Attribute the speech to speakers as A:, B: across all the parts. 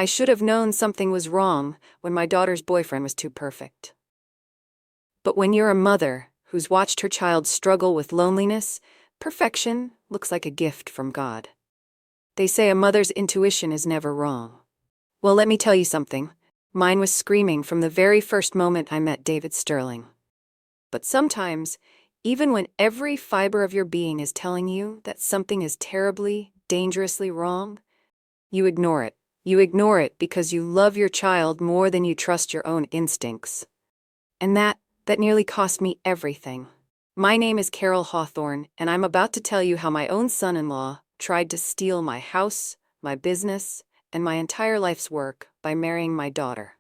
A: I should have known something was wrong when my daughter's boyfriend was too perfect. But when you're a mother who's watched her child struggle with loneliness, perfection looks like a gift from God. They say a mother's intuition is never wrong. Well, let me tell you something. Mine was screaming from the very first moment I met David Sterling. But sometimes, even when every fiber of your being is telling you that something is terribly, dangerously wrong, you ignore it. You ignore it because you love your child more than you trust your own instincts. And that nearly cost me everything. My name is Carol Hawthorne, and I'm about to tell you how my own son-in-law tried to steal my house, my business, and my entire life's work by marrying my daughter.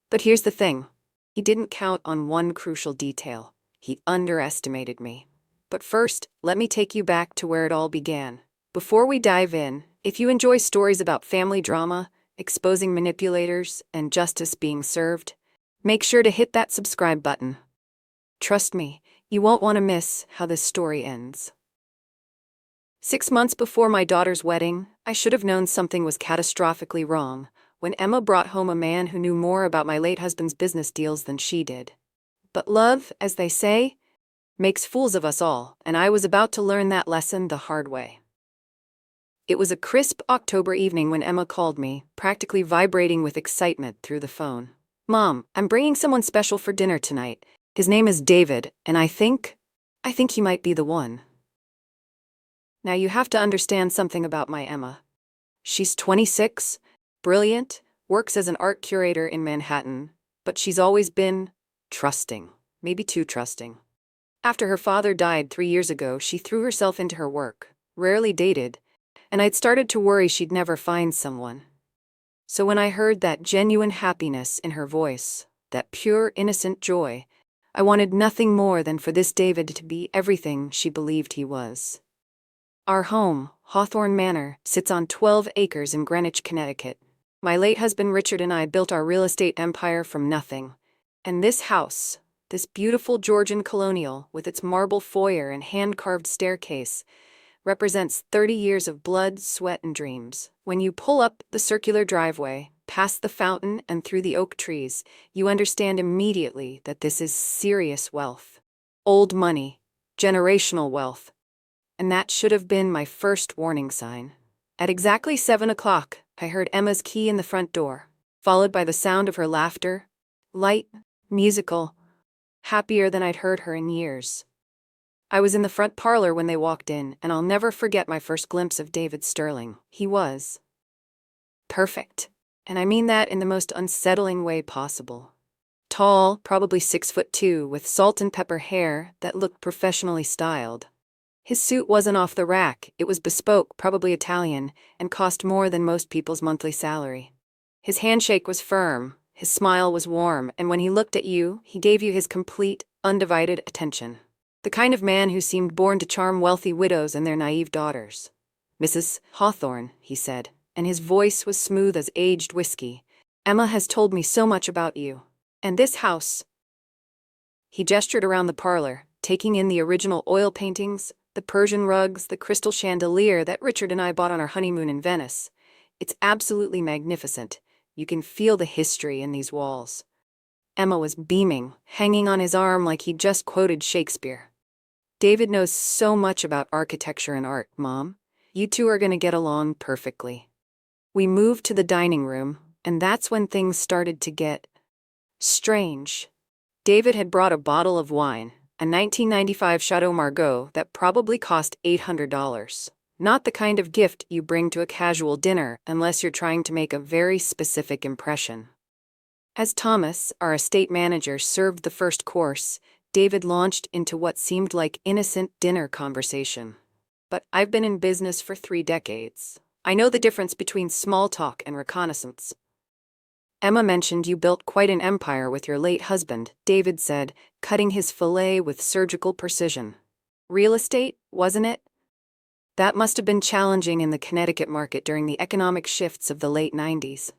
A: But here's the thing. He didn't count on one crucial detail. He underestimated me. But first, let me take you back to where it all began. Before we dive in, if you enjoy stories about family drama, exposing manipulators, and justice being served, make sure to hit that subscribe button. Trust me, you won't want to miss how this story ends. 6 months before my daughter's wedding, I should have known something was catastrophically wrong when Emma brought home a man who knew more about my late husband's business deals than she did. But love, as they say, makes fools of us all, and I was about to learn that lesson the hard way. It was a crisp October evening when Emma called me, practically vibrating with excitement through the phone. "Mom, I'm bringing someone special for dinner tonight. His name is David, and I think he might be the one." Now you have to understand something about my Emma. She's 26, brilliant, works as an art curator in Manhattan, but she's always been trusting, maybe too trusting. After her father died 3 years ago, she threw herself into her work, rarely dated, and I'd started to worry she'd never find someone. So when I heard that genuine happiness in her voice, that pure, innocent joy, I wanted nothing more than for this David to be everything she believed he was. Our home, Hawthorne Manor, sits on 12 acres in Greenwich, Connecticut. My late husband Richard and I built our real estate empire from nothing. And this house, this beautiful Georgian colonial with its marble foyer and hand-carved staircase, represents 30 years of blood, sweat, and dreams. When you pull up the circular driveway, past the fountain and through the oak trees, you understand immediately that this is serious wealth. Old money, generational wealth. And that should have been my first warning sign. At exactly 7 o'clock, I heard Emma's key in the front door, followed by the sound of her laughter, light, musical, happier than I'd heard her in years. I was in the front parlor when they walked in, and I'll never forget my first glimpse of David Sterling. He was perfect. And I mean that in the most unsettling way possible. Tall, probably 6'2", with salt and pepper hair that looked professionally styled. His suit wasn't off the rack, it was bespoke, probably Italian, and cost more than most people's monthly salary. His handshake was firm, his smile was warm, and when he looked at you, he gave you his complete, undivided attention. The kind of man who seemed born to charm wealthy widows and their naive daughters. "Mrs. Hawthorne," he said, and his voice was smooth as aged whiskey. "Emma has told me so much about you. And this house." He gestured around the parlor, taking in the original oil paintings, the Persian rugs, the crystal chandelier that Richard and I bought on our honeymoon in Venice. "It's absolutely magnificent. You can feel the history in these walls." Emma was beaming, hanging on his arm like he'd just quoted Shakespeare. "David knows so much about architecture and art, Mom. You two are going to get along perfectly." We moved to the dining room, and that's when things started to get strange. David had brought a bottle of wine, a 1995 Chateau Margaux that probably cost $800. Not the kind of gift you bring to a casual dinner unless you're trying to make a very specific impression. As Thomas, our estate manager, served the first course, David launched into what seemed like innocent dinner conversation. "But I've been in business for 3 decades. I know the difference between small talk and reconnaissance." "Emma mentioned you built quite an empire with your late husband," David said, cutting his fillet with surgical precision. "Real estate, wasn't it? That must have been challenging in the Connecticut market during the economic shifts of the late 90s.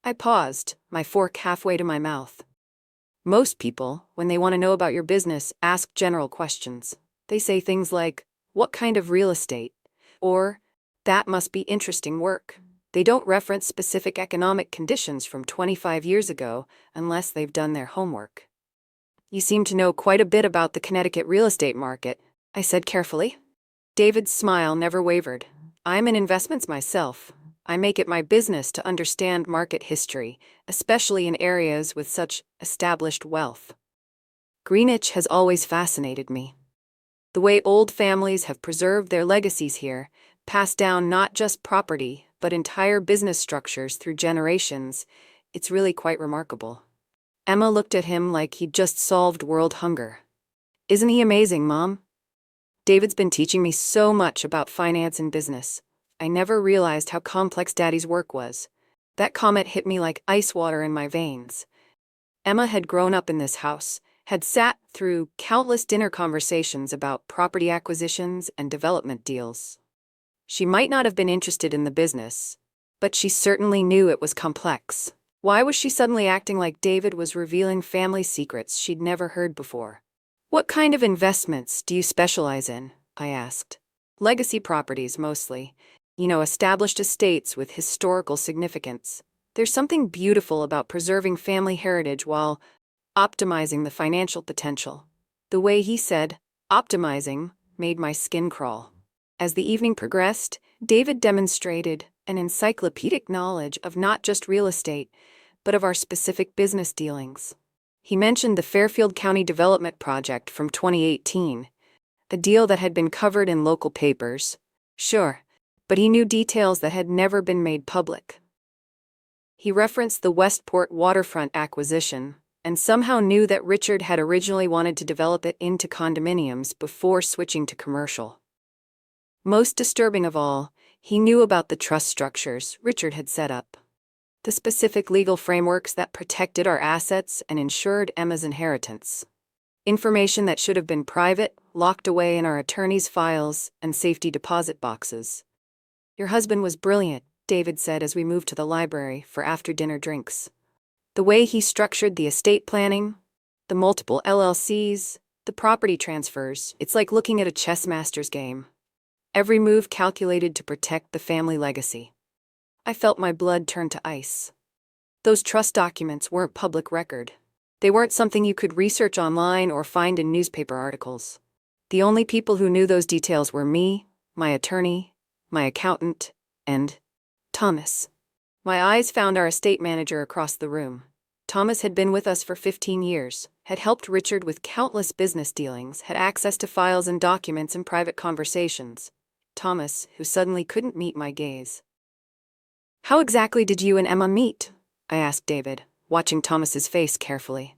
A: I paused, my fork halfway to my mouth. Most people, when they want to know about your business, ask general questions. They say things like, "What kind of real estate?" or "That must be interesting work." They don't reference specific economic conditions from 25 years ago unless they've done their homework. You seem to know quite a bit about the Connecticut real estate market, I said carefully. David's smile never wavered. I'm in investments myself. I make it my business to understand market history, especially in areas with such established wealth. Greenwich has always fascinated me. The way old families have preserved their legacies here, passed down not just property, but entire business structures through generations, it's really quite remarkable. Emma looked at him like he'd just solved world hunger. Isn't he amazing, Mom? David's been teaching me so much about finance and business. I never realized how complex Daddy's work was. That comment hit me like ice water in my veins. Emma had grown up in this house, had sat through countless dinner conversations about property acquisitions and development deals. She might not have been interested in the business, but she certainly knew it was complex. Why was she suddenly acting like David was revealing family secrets she'd never heard before? What kind of investments do you specialize in? I asked. Legacy properties, mostly. Established estates with historical significance. There's something beautiful about preserving family heritage while optimizing the financial potential. The way he said, optimizing, made my skin crawl. As the evening progressed, David demonstrated an encyclopedic knowledge of not just real estate, but of our specific business dealings. He mentioned the Fairfield County Development Project from 2018, a deal that had been covered in local papers. Sure, but he knew details that had never been made public. He referenced the Westport waterfront acquisition, and somehow knew that Richard had originally wanted to develop it into condominiums before switching to commercial. Most disturbing of all, he knew about the trust structures Richard had set up. The specific legal frameworks that protected our assets and ensured Emma's inheritance. Information that should have been private, locked away in our attorney's files and safety deposit boxes. Your husband was brilliant, David said as we moved to the library for after-dinner drinks. The way he structured the estate planning, the multiple LLCs, the property transfers, it's like looking at a chess master's game. Every move calculated to protect the family legacy. I felt my blood turn to ice. Those trust documents weren't public record. They weren't something you could research online or find in newspaper articles. The only people who knew those details were me, my attorney, my accountant, and Thomas. My eyes found our estate manager across the room. Thomas had been with us for 15 years, had helped Richard with countless business dealings, had access to files and documents and private conversations. Thomas, who suddenly couldn't meet my gaze. How exactly did you and Emma meet? I asked David, watching Thomas's face carefully.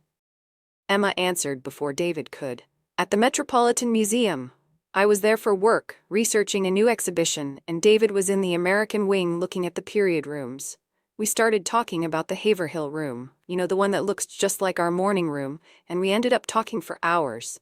A: Emma answered before David could. At the Metropolitan Museum. I was there for work, researching a new exhibition, and David was in the American wing looking at the period rooms. We started talking about the Haverhill room, the one that looks just like our morning room, and we ended up talking for hours.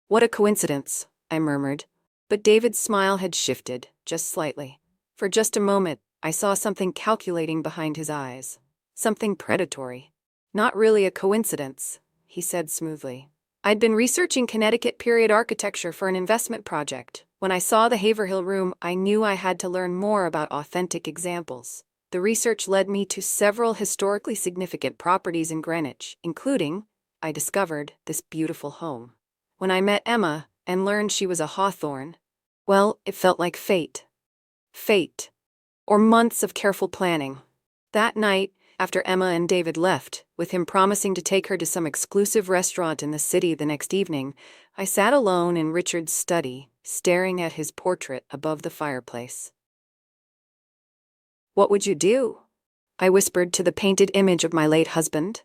A: What a coincidence, I murmured. But David's smile had shifted, just slightly. For just a moment, I saw something calculating behind his eyes. Something predatory. Not really a coincidence, he said smoothly. I'd been researching Connecticut period architecture for an investment project. When I saw the Haverhill room, I knew I had to learn more about authentic examples. The research led me to several historically significant properties in Greenwich, including, I discovered, this beautiful home. When I met Emma and learned she was a Hawthorne, well, it felt like fate. Fate. Or months of careful planning. That night, after Emma and David left, with him promising to take her to some exclusive restaurant in the city the next evening, I sat alone in Richard's study, staring at his portrait above the fireplace. What would you do? I whispered to the painted image of my late husband.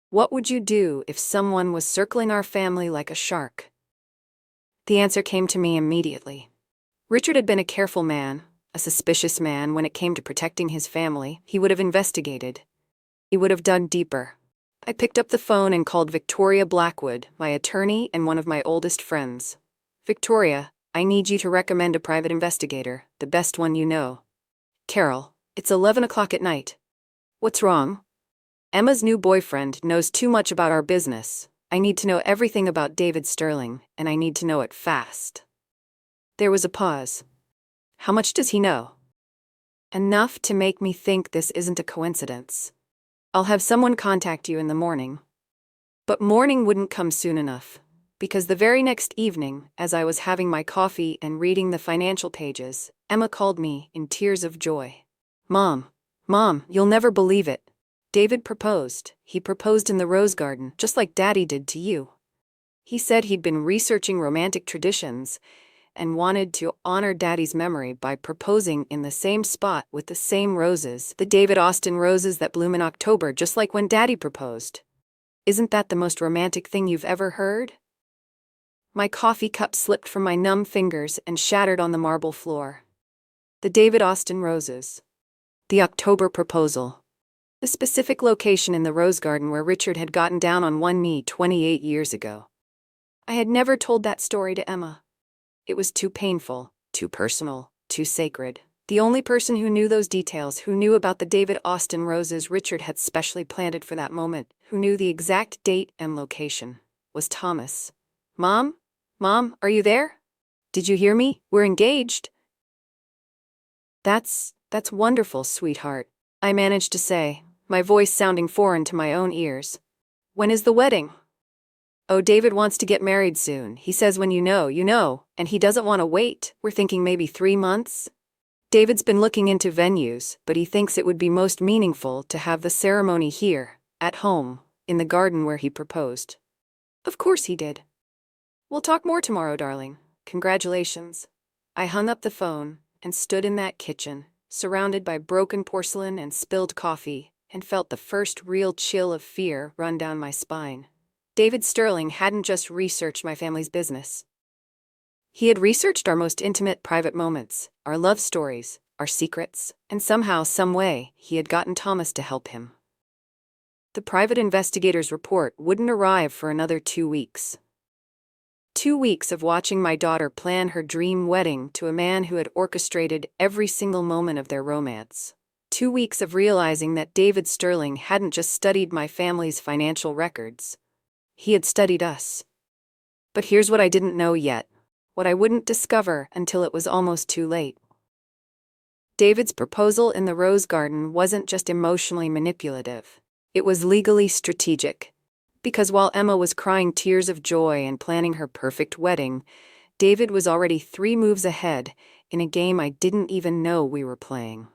A: What would you do if someone was circling our family like a shark? The answer came to me immediately. Richard had been a careful man, a suspicious man when it came to protecting his family. He would have investigated. He would have dug deeper. I picked up the phone and called Victoria Blackwood, my attorney and one of my oldest friends. Victoria, I need you to recommend a private investigator, the best one you know. Carol, it's 11 o'clock at night. What's wrong? Emma's new boyfriend knows too much about our business. I need to know everything about David Sterling, and I need to know it fast. There was a pause. How much does he know? Enough to make me think this isn't a coincidence. I'll have someone contact you in the morning. But morning wouldn't come soon enough, because the very next evening, as I was having my coffee and reading the financial pages, Emma called me in tears of joy. Mom, you'll never believe it. David proposed. He proposed in the rose garden, just like Daddy did to you. He said he'd been researching romantic traditions and wanted to honor Daddy's memory by proposing in the same spot with the same roses, the David Austin roses that bloom in October, just like when Daddy proposed. Isn't that the most romantic thing you've ever heard? My coffee cup slipped from my numb fingers and shattered on the marble floor. The David Austin roses. The October proposal. The specific location in the rose garden where Richard had gotten down on one knee 28 years ago. I had never told that story to Emma. It was too painful, too personal, too sacred. The only person who knew those details, who knew about the David Austin roses Richard had specially planted for that moment, who knew the exact date and location, was Thomas. Mom, are you there? Did you hear me? We're engaged. That's wonderful, sweetheart, I managed to say, my voice sounding foreign to my own ears. When is the wedding? Oh, David wants to get married soon. He says when you know, and he doesn't want to wait. We're thinking maybe 3 months. David's been looking into venues, but he thinks it would be most meaningful to have the ceremony here, at home, in the garden where he proposed. Of course he did. We'll talk more tomorrow, darling. Congratulations. I hung up the phone and stood in that kitchen, surrounded by broken porcelain and spilled coffee, and felt the first real chill of fear run down my spine. David Sterling hadn't just researched my family's business. He had researched our most intimate private moments, our love stories, our secrets, and somehow, some way, he had gotten Thomas to help him. The private investigator's report wouldn't arrive for another 2 weeks. 2 weeks of watching my daughter plan her dream wedding to a man who had orchestrated every single moment of their romance. 2 weeks of realizing that David Sterling hadn't just studied my family's financial records. He had studied us. But here's what I didn't know yet, what I wouldn't discover until it was almost too late. David's proposal in the rose garden wasn't just emotionally manipulative. It was legally strategic. Because while Emma was crying tears of joy and planning her perfect wedding, David was already 3 moves ahead in a game I didn't even know we were playing.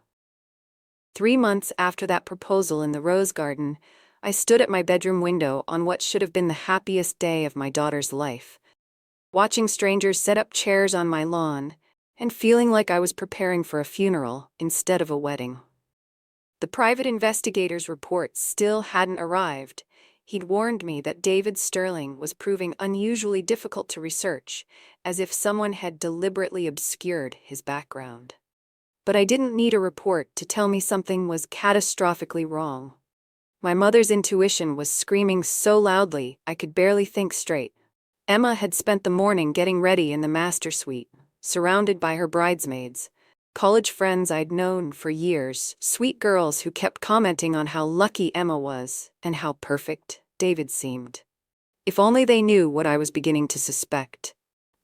A: 3 months after that proposal in the rose garden, I stood at my bedroom window on what should have been the happiest day of my daughter's life, watching strangers set up chairs on my lawn and feeling like I was preparing for a funeral instead of a wedding. The private investigator's report still hadn't arrived. He'd warned me that David Sterling was proving unusually difficult to research, as if someone had deliberately obscured his background. But I didn't need a report to tell me something was catastrophically wrong. My mother's intuition was screaming so loudly I could barely think straight. Emma had spent the morning getting ready in the master suite, surrounded by her bridesmaids, college friends I'd known for years, sweet girls who kept commenting on how lucky Emma was and how perfect David seemed. If only they knew what I was beginning to suspect.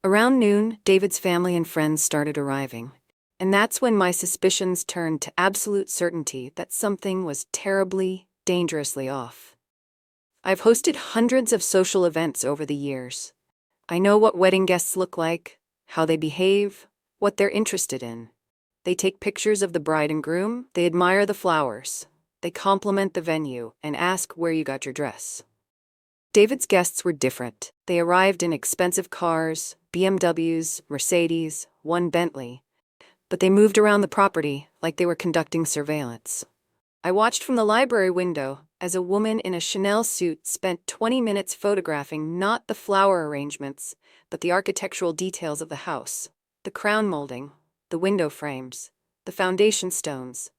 A: Around noon, David's family and friends started arriving, and that's when my suspicions turned to absolute certainty that something was terribly, dangerously off. I've hosted hundreds of social events over the years. I know what wedding guests look like, how they behave, what they're interested in. They take pictures of the bride and groom, they admire the flowers, they compliment the venue, and ask where you got your dress. David's guests were different. They arrived in expensive cars, BMWs, Mercedes, one Bentley, but they moved around the property like they were conducting surveillance. I watched from the library window as a woman in a Chanel suit spent 20 minutes photographing not the flower arrangements, but the architectural details of the house, the crown molding, the window frames, the foundation stones.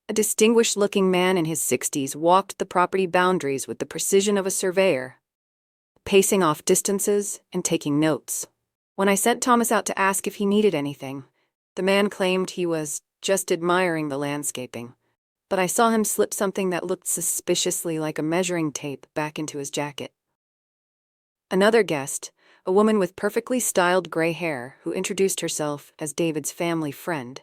A: A distinguished-looking man in his 60s walked the property boundaries with the precision of a surveyor, pacing off distances and taking notes. When I sent Thomas out to ask if he needed anything, the man claimed he was just admiring the landscaping. But I saw him slip something that looked suspiciously like a measuring tape back into his jacket. Another guest, a woman with perfectly styled gray hair who introduced herself as David's family friend,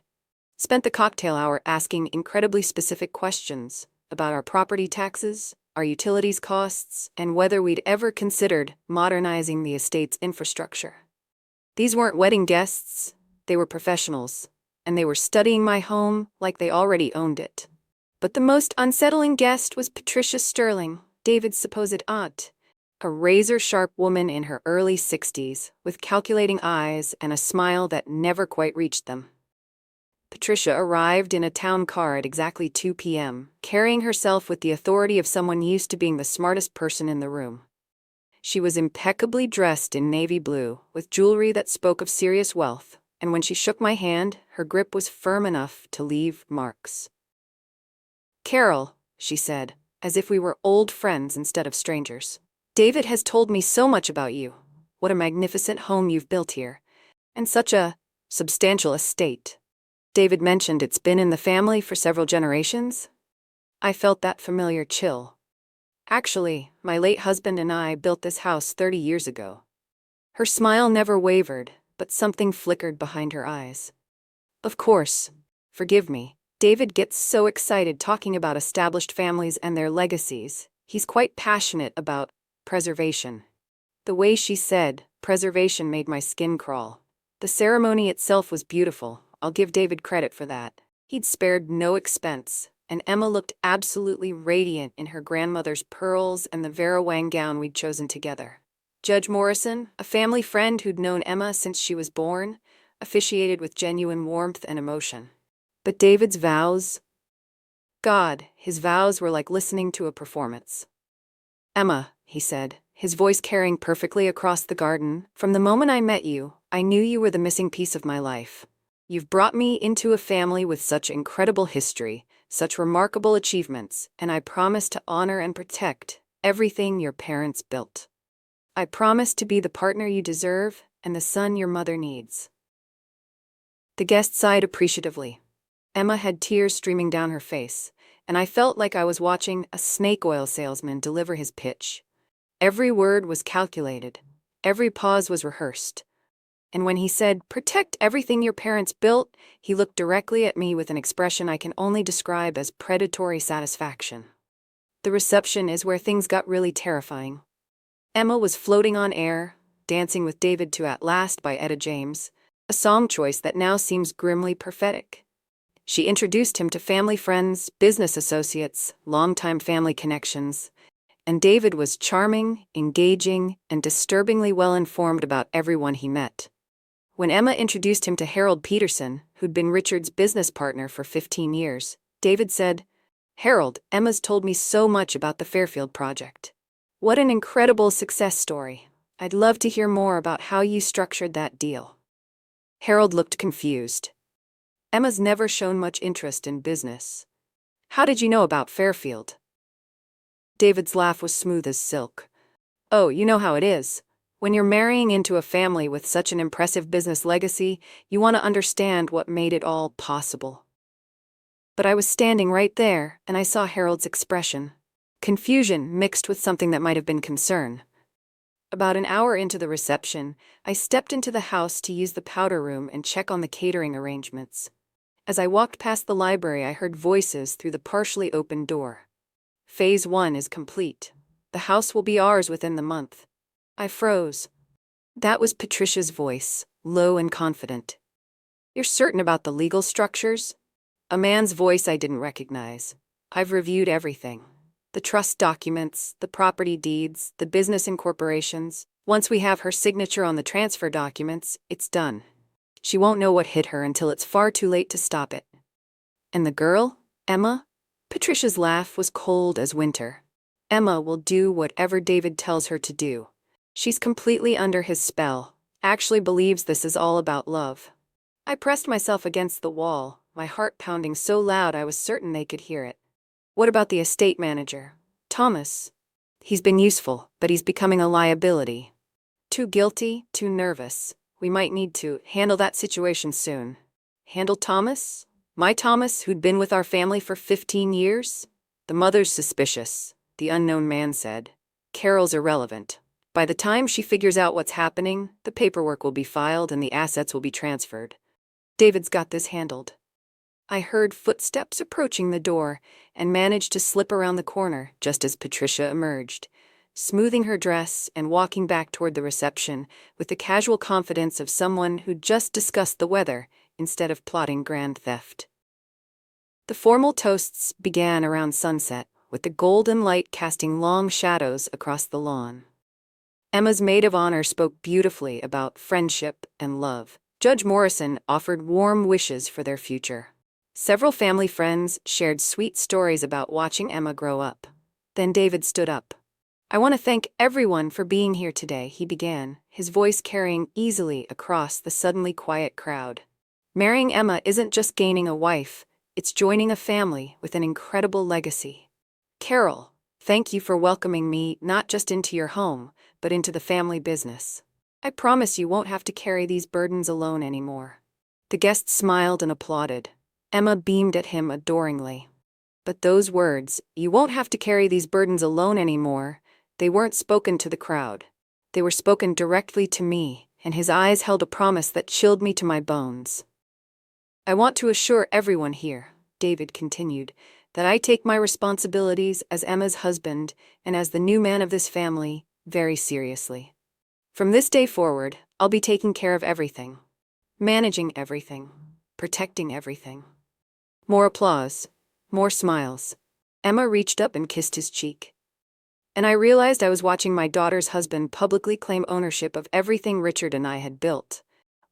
A: Spent the cocktail hour asking incredibly specific questions about our property taxes, our utilities costs, and whether we'd ever considered modernizing the estate's infrastructure. These weren't wedding guests, they were professionals, and they were studying my home like they already owned it. But the most unsettling guest was Patricia Sterling, David's supposed aunt, a razor-sharp woman in her early 60s, with calculating eyes and a smile that never quite reached them. Patricia arrived in a town car at exactly 2 p.m., carrying herself with the authority of someone used to being the smartest person in the room. She was impeccably dressed in navy blue, with jewelry that spoke of serious wealth, and when she shook my hand, her grip was firm enough to leave marks. "Carol," she said, as if we were old friends instead of strangers. "David has told me so much about you. What a magnificent home you've built here. And such a substantial estate. David mentioned it's been in the family for several generations." I felt that familiar chill. "Actually, my late husband and I built this house 30 years ago." Her smile never wavered, but something flickered behind her eyes. "Of course. Forgive me. David gets so excited talking about established families and their legacies. He's quite passionate about preservation." The way she said preservation made my skin crawl. The ceremony itself was beautiful. I'll give David credit for that. He'd spared no expense, and Emma looked absolutely radiant in her grandmother's pearls and the Vera Wang gown we'd chosen together. Judge Morrison, a family friend who'd known Emma since she was born, officiated with genuine warmth and emotion. But David's vows? God, his vows were like listening to a performance. "Emma," he said, his voice carrying perfectly across the garden, "from the moment I met you, I knew you were the missing piece of my life. You've brought me into a family with such incredible history, such remarkable achievements, and I promise to honor and protect everything your parents built. I promise to be the partner you deserve and the son your mother needs." The guest sighed appreciatively. Emma had tears streaming down her face, and I felt like I was watching a snake oil salesman deliver his pitch. Every word was calculated, every pause was rehearsed. And when he said, "Protect everything your parents built," he looked directly at me with an expression I can only describe as predatory satisfaction. The reception is where things got really terrifying. Emma was floating on air, dancing with David to At Last by Etta James, a song choice that now seems grimly prophetic. She introduced him to family friends, business associates, longtime family connections, and David was charming, engaging, and disturbingly well-informed about everyone he met. When Emma introduced him to Harold Peterson, who'd been Richard's business partner for 15 years, David said, "Harold, Emma's told me so much about the Fairfield project. What an incredible success story. I'd love to hear more about how you structured that deal." Harold looked confused. "Emma's never shown much interest in business. How did you know about Fairfield?" David's laugh was smooth as silk. "Oh, you know how it is. When you're marrying into a family with such an impressive business legacy, you want to understand what made it all possible." But I was standing right there, and I saw Harold's expression. Confusion mixed with something that might have been concern. About an hour into the reception, I stepped into the house to use the powder room and check on the catering arrangements. As I walked past the library, I heard voices through the partially open door. "Phase 1 is complete. The house will be ours within the month." I froze. That was Patricia's voice, low and confident. "You're certain about the legal structures?" A man's voice I didn't recognize. "I've reviewed everything. The trust documents, the property deeds, the business incorporations. Once we have her signature on the transfer documents, it's done. She won't know what hit her until it's far too late to stop it." "And the girl? Emma?" Patricia's laugh was cold as winter. "Emma will do whatever David tells her to do. She's completely under his spell, actually believes this is all about love." I pressed myself against the wall, my heart pounding so loud I was certain they could hear it. "What about the estate manager? Thomas? He's been useful, but he's becoming a liability. Too guilty, too nervous. We might need to handle that situation soon." "Handle Thomas? My Thomas, who'd been with our family for 15 years? The mother's suspicious," the unknown man said. "Carol's irrelevant. By the time she figures out what's happening, the paperwork will be filed and the assets will be transferred. David's got this handled." I heard footsteps approaching the door and managed to slip around the corner just as Patricia emerged, smoothing her dress and walking back toward the reception with the casual confidence of someone who'd just discussed the weather instead of plotting grand theft. The formal toasts began around sunset, with the golden light casting long shadows across the lawn. Emma's maid of honor spoke beautifully about friendship and love. Judge Morrison offered warm wishes for their future. Several family friends shared sweet stories about watching Emma grow up. Then David stood up. "I want to thank everyone for being here today," he began, his voice carrying easily across the suddenly quiet crowd. "Marrying Emma isn't just gaining a wife, it's joining a family with an incredible legacy. Carol, thank you for welcoming me not just into your home, but into the family business. I promise you won't have to carry these burdens alone anymore." The guests smiled and applauded. Emma beamed at him adoringly. But those words, "you won't have to carry these burdens alone anymore," they weren't spoken to the crowd. They were spoken directly to me, and his eyes held a promise that chilled me to my bones. "I want to assure everyone here," David continued, "that I take my responsibilities as Emma's husband and as the new man of this family very seriously. From this day forward, I'll be taking care of everything. Managing everything. Protecting everything." More applause. More smiles. Emma reached up and kissed his cheek. And I realized I was watching my daughter's husband publicly claim ownership of everything Richard and I had built,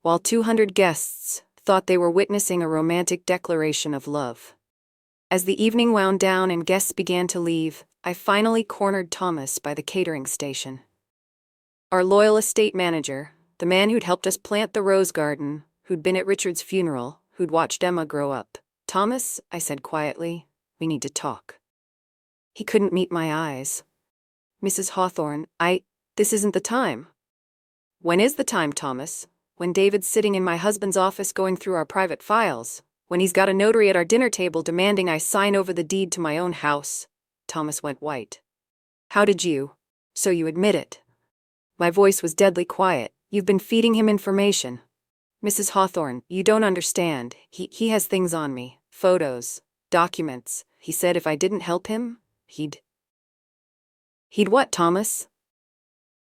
A: while 200 guests thought they were witnessing a romantic declaration of love. As the evening wound down and guests began to leave, I finally cornered Thomas by the catering station. Our loyal estate manager, the man who'd helped us plant the rose garden, who'd been at Richard's funeral, who'd watched Emma grow up. "Thomas," I said quietly, "we need to talk." He couldn't meet my eyes. "Mrs. Hawthorne, this isn't the time." "When is the time, Thomas? When David's sitting in my husband's office going through our private files? When he's got a notary at our dinner table demanding I sign over the deed to my own house?" Thomas went white. "How did you? So you admit it?" My voice was deadly quiet. "You've been feeding him information." "Mrs. Hawthorne, you don't understand. He has things on me. Photos. Documents. He said if I didn't help him, he'd what, Thomas?"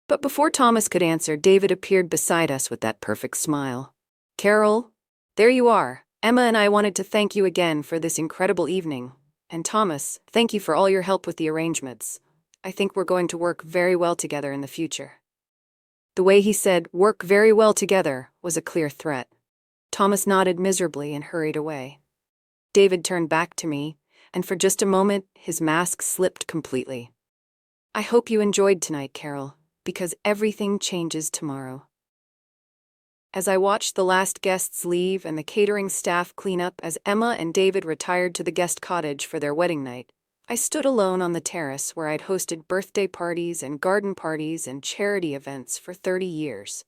A: But before Thomas could answer, David appeared beside us with that perfect smile. "Carol, there you are. Emma and I wanted to thank you again for this incredible evening. And Thomas, thank you for all your help with the arrangements. I think we're going to work very well together in the future." The way he said, "work very well together," was a clear threat. Thomas nodded miserably and hurried away. David turned back to me, and for just a moment, his mask slipped completely. "I hope you enjoyed tonight, Carol, because everything changes tomorrow." As I watched the last guests leave and the catering staff clean up as Emma and David retired to the guest cottage for their wedding night, I stood alone on the terrace where I'd hosted birthday parties and garden parties and charity events for 30 years.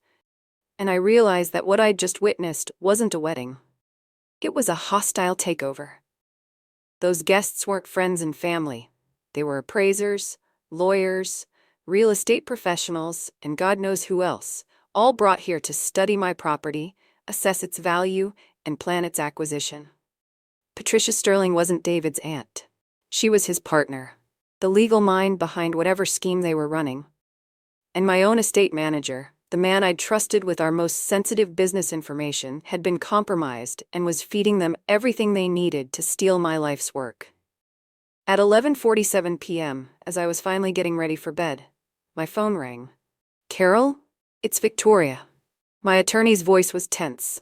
A: And I realized that what I'd just witnessed wasn't a wedding. It was a hostile takeover. Those guests weren't friends and family. They were appraisers, lawyers, real estate professionals, and God knows who else, all brought here to study my property, assess its value, and plan its acquisition. Patricia Sterling wasn't David's aunt. She was his partner, the legal mind behind whatever scheme they were running. And my own estate manager, the man I'd trusted with our most sensitive business information, had been compromised and was feeding them everything they needed to steal my life's work. At 11:47 p.m., as I was finally getting ready for bed, my phone rang. "Carol? It's Victoria." My attorney's voice was tense.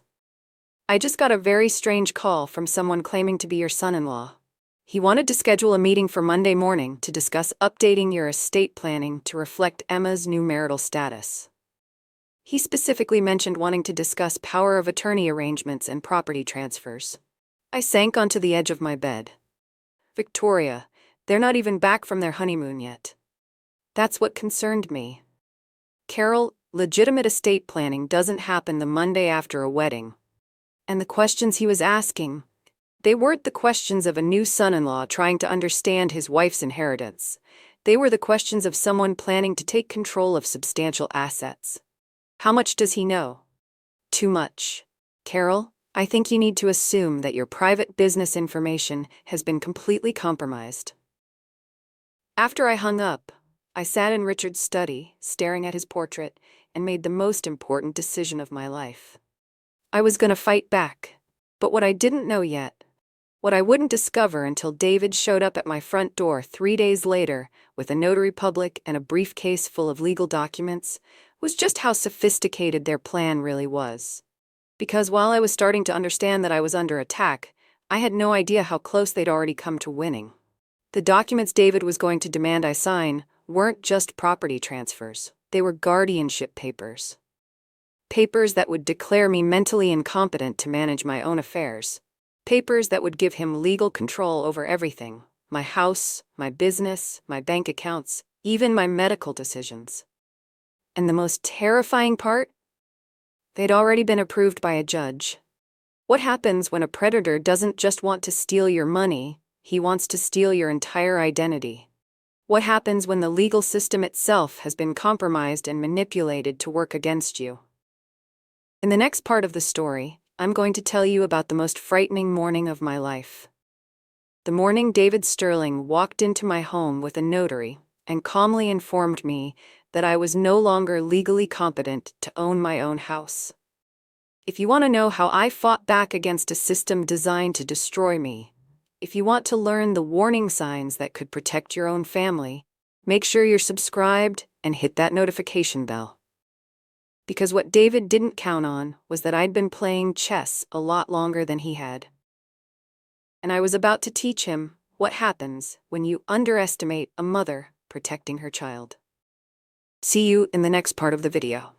A: "I just got a very strange call from someone claiming to be your son-in-law. He wanted to schedule a meeting for Monday morning to discuss updating your estate planning to reflect Emma's new marital status. He specifically mentioned wanting to discuss power of attorney arrangements and property transfers." I sank onto the edge of my bed. "Victoria, they're not even back from their honeymoon yet." That's what concerned me. "Carol, legitimate estate planning doesn't happen the Monday after a wedding." And the questions he was asking, they weren't the questions of a new son-in-law trying to understand his wife's inheritance. They were the questions of someone planning to take control of substantial assets. "How much does he know?" "Too much. Carol, I think you need to assume that your private business information has been completely compromised. After I hung up, I sat in Richard's study, staring at his portrait, and made the most important decision of my life. I was going to fight back. But what I didn't know yet, what I wouldn't discover until David showed up at my front door 3 days later with a notary public and a briefcase full of legal documents, was just how sophisticated their plan really was. Because while I was starting to understand that I was under attack, I had no idea how close they'd already come to winning. The documents David was going to demand I sign weren't just property transfers, they were guardianship papers. Papers that would declare me mentally incompetent to manage my own affairs. Papers that would give him legal control over everything: my house, my business, my bank accounts, even my medical decisions. And the most terrifying part? They'd already been approved by a judge. What happens when a predator doesn't just want to steal your money, he wants to steal your entire identity? What happens when the legal system itself has been compromised and manipulated to work against you? In the next part of the story, I'm going to tell you about the most frightening morning of my life. The morning David Sterling walked into my home with a notary and calmly informed me that I was no longer legally competent to own my own house. If you want to know how I fought back against a system designed to destroy me, if you want to learn the warning signs that could protect your own family, make sure you're subscribed and hit that notification bell. Because what David didn't count on was that I'd been playing chess a lot longer than he had. And I was about to teach him what happens when you underestimate a mother protecting her child. See you in the next part of the video.